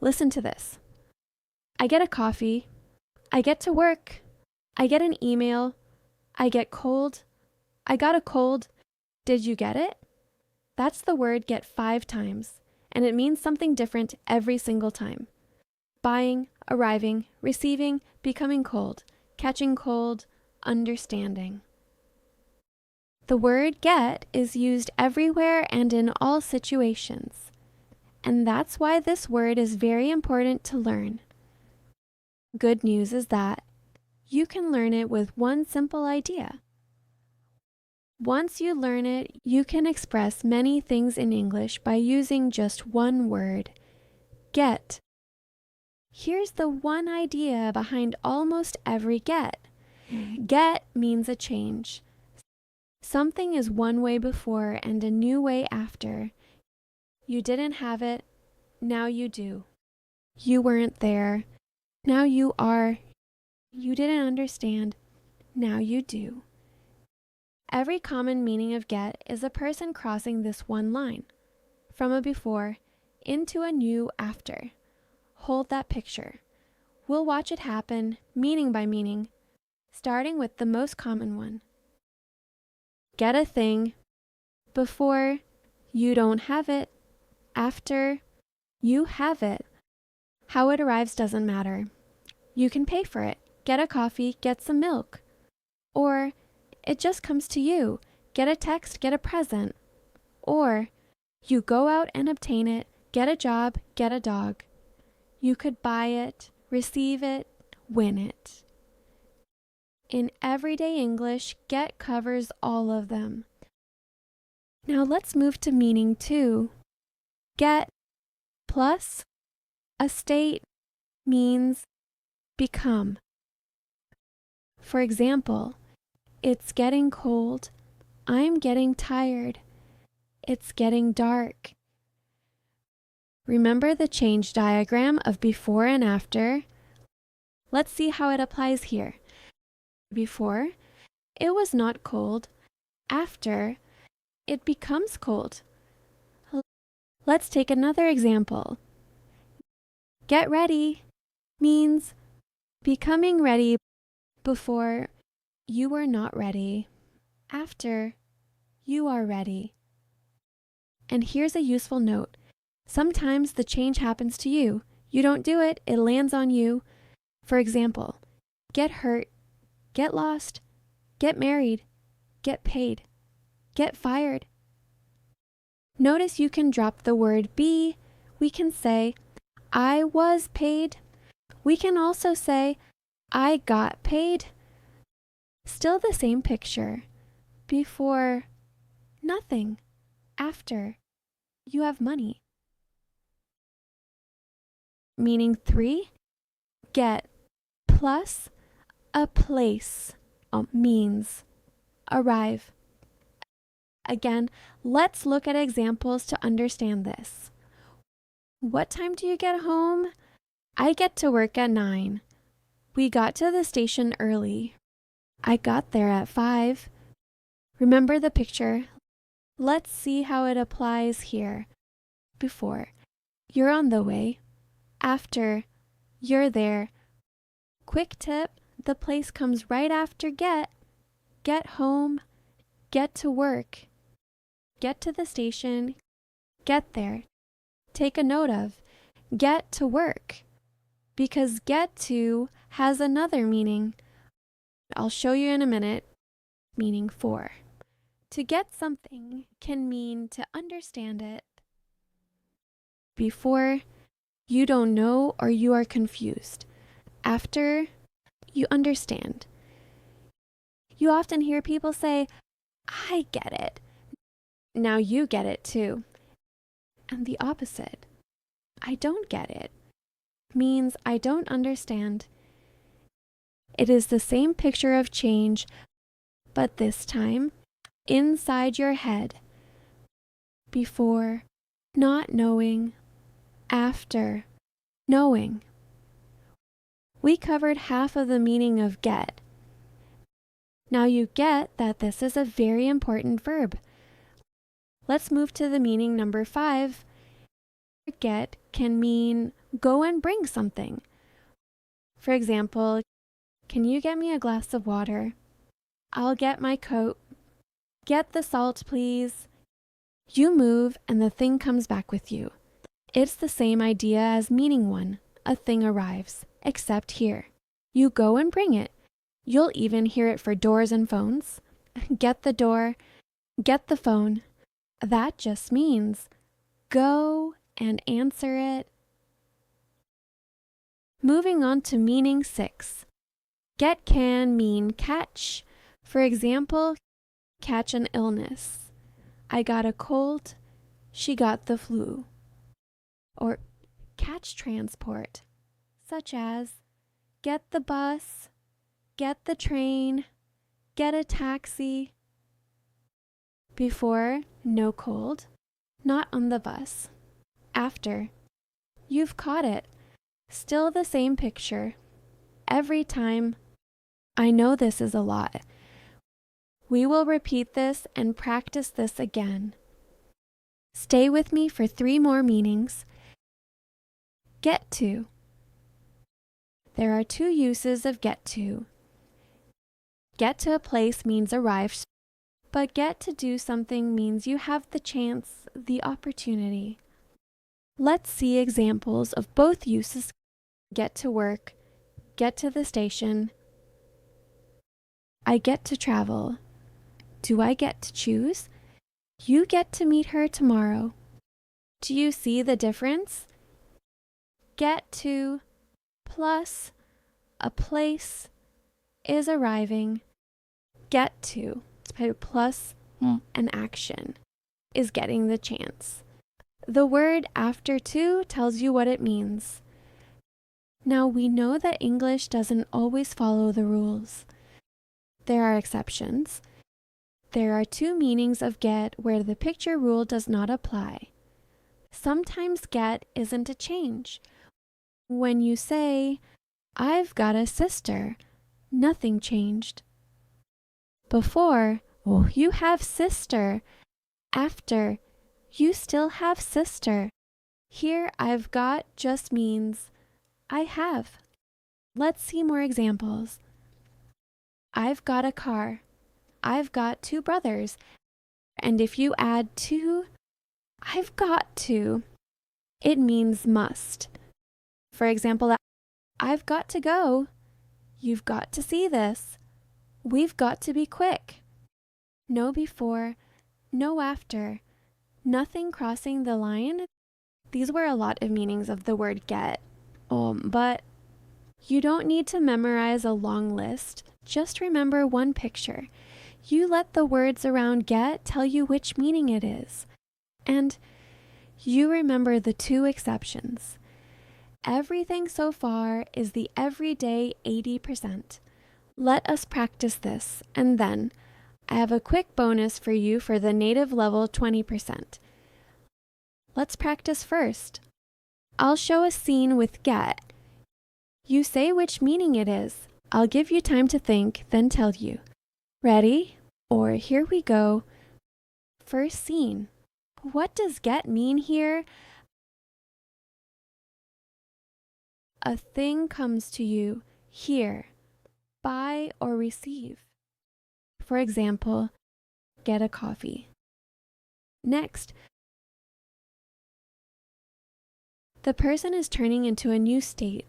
Listen to this. I get a coffee. I get to work. I get an email. I get cold. I got a cold. Did you get it? That's the word get 5 times, and it means something different every single time. Buying, arriving, receiving, becoming cold, catching cold, understanding. The word get is used everywhere and in all situations, and that's why this word is very important to learn. Good news is that you can learn it with one simple idea. Once you learn it, you can express many things in English by using just one word, get. Here's the one idea behind almost every get. Get means a change. Something is one way before and a new way after. You didn't have it, now you do. You weren't there, now you are. You didn't understand, now you do. Every common meaning of get is a person crossing this one line, from a before into a new after. Hold that picture. We'll watch it happen, meaning by meaning, starting with the most common one. Get a thing, before, you don't have it, after, you have it. How it arrives doesn't matter. You can pay for it, get a coffee, get some milk. Or, it just comes to you, get a text, get a present. Or, you go out and obtain it, get a job, get a dog. You could buy it, receive it, win it. In everyday English, get covers all of them. Now let's move to meaning 2. Get plus a state means become. For example, it's getting cold. I'm getting tired. It's getting dark. Remember the change diagram of before and after? Let's see how it applies here. Before, it was not cold. After, it becomes cold. Let's take another example. Get ready means becoming ready before you were not ready. After, you are ready. And here's a useful note. Sometimes the change happens to you. You don't do it, it lands on you. For example, get hurt, get lost, get married, get paid, get fired. Notice you can drop the word be. We can say, I was paid. We can also say, I got paid. Still the same picture. Before, nothing. After, you have money. Meaning 3, get plus a place means arrive. Again, let's look at examples to understand this. What time do you get home? I get to work at 9. We got to the station early. I got there at 5. Remember the picture? Let's see how it applies here. Before, you're on the way. After, you're there. Quick tip, the place comes right after get. Get home, get to work. Get to the station, get there. Take a note of, get to work. Because get to has another meaning. I'll show you in a minute. Meaning 4. To get something can mean to understand it. Before, you don't know or you are confused. After, you understand. You often hear people say, I get it. Now you get it too. And the opposite, I don't get it, means I don't understand. It is the same picture of change, but this time, inside your head. Before, not knowing. After, knowing. We covered half of the meaning of get. Now you get that this is a very important verb. Let's move to the meaning number 5. Get can mean go and bring something. For example, can you get me a glass of water? I'll get my coat. Get the salt, please. You move and the thing comes back with you. It's the same idea as meaning one. A thing arrives, except here. You go and bring it. You'll even hear it for doors and phones. Get the door, get the phone. That just means go and answer it. Moving on to meaning 6. Get can mean catch. For example, catch an illness. I got a cold, she got the flu. Or catch transport, such as get the bus, get the train, get a taxi. Before, no cold, not on the bus. After, you've caught it. Still the same picture. Every time. I know this is a lot. We will repeat this and practice this again. Stay with me for 3 more meanings. Get to. There are 2 uses of get to. Get to a place means arrive, but get to do something means you have the chance, the opportunity. Let's see examples of both uses. Get to work, get to the station. I get to travel. Do I get to choose? You get to meet her tomorrow. Do you see the difference? Get to plus a place is arriving. Get to plus an action is getting the chance. The word after to tells you what it means. Now we know that English doesn't always follow the rules. There are exceptions. There are 2 meanings of get where the picture rule does not apply. Sometimes get isn't a change. When you say, I've got a sister, nothing changed. Before, you have sister. After, you still have sister. Here, I've got just means I have. Let's see more examples. I've got a car. I've got 2 brothers. And if you add to, I've got to, it means must. For example, I've got to go. You've got to see this. We've got to be quick. No before, no after, nothing crossing the line. These were a lot of meanings of the word get. But you don't need to memorize a long list. Just remember one picture. You let the words around get tell you which meaning it is. And you remember the 2 exceptions. Everything so far is the everyday 80%. Let us practice this, and then I have a quick bonus for you for the native level 20%. Let's practice first. I'll show a scene with get. You say which meaning it is. I'll give you time to think, then tell you. Ready? Or here we go. First scene. What does get mean here? A thing comes to you here. Buy or receive. For example, get a coffee. Next, the person is turning into a new state,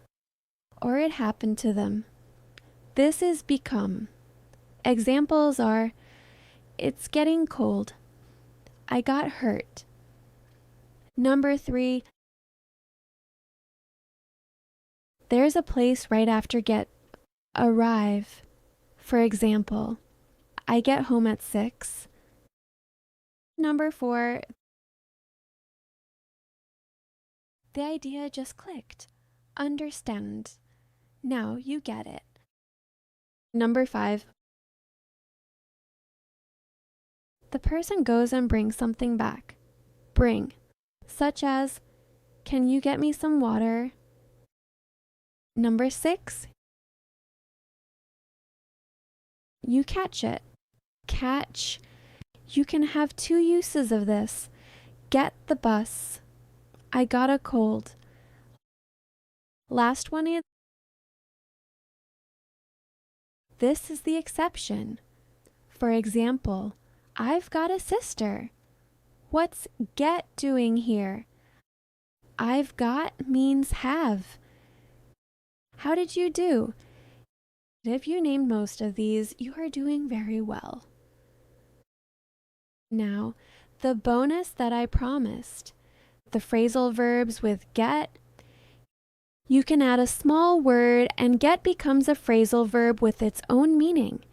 or it happened to them. This is become. Examples are, it's getting cold. I got hurt. Number 3, there's a place right after get, arrive. For example, I get home at 6. Number 4, the idea just clicked. Understand. Now you get it. Number 5, the person goes and brings something back. Bring, such as, can you get me some water? Number 6, you catch it. Catch. You can have 2 uses of this. Get the bus. I got a cold. Last one is, this is the exception. For example, I've got a sister. What's get doing here? I've got means have. How did you do? If you named most of these, you are doing very well. Now, the bonus that I promised, the phrasal verbs with get. You can add a small word and get becomes a phrasal verb with its own meaning.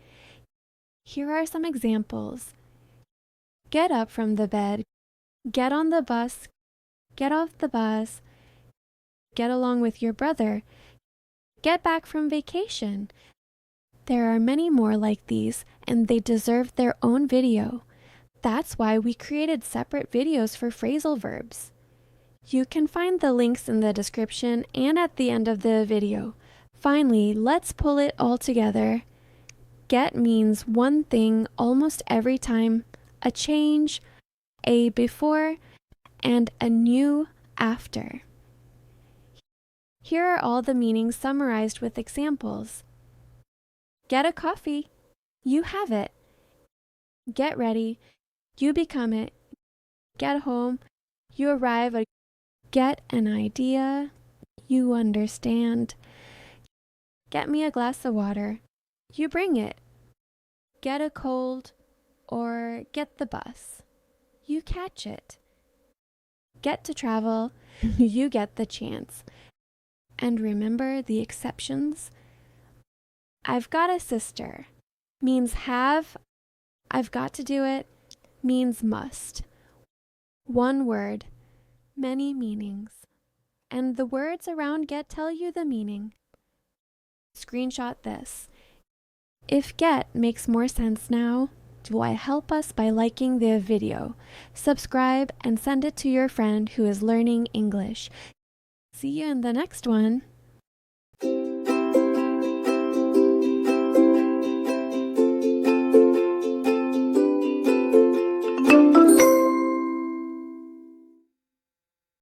Here are some examples. Get up from the bed, get on the bus, get off the bus, get along with your brother, get back from vacation. There are many more like these, and they deserve their own video. That's why we created separate videos for phrasal verbs. You can find the links in the description and at the end of the video. Finally, let's pull it all together. Get means one thing almost every time, a change, a before, and a new after. Here are all the meanings summarized with examples. Get a coffee, you have it. Get ready, you become it. Get home, you arrive at. Get an idea, you understand. Get me a glass of water, you bring it. Get a cold, or get the bus, you catch it. Get to travel, you get the chance. And remember the exceptions. I've got a sister means have, I've got to do it means must. One word, many meanings. And the words around get tell you the meaning. Screenshot this. If get makes more sense now, why help us by liking the video, subscribe, and send it to your friend who is learning English. See you in the next one.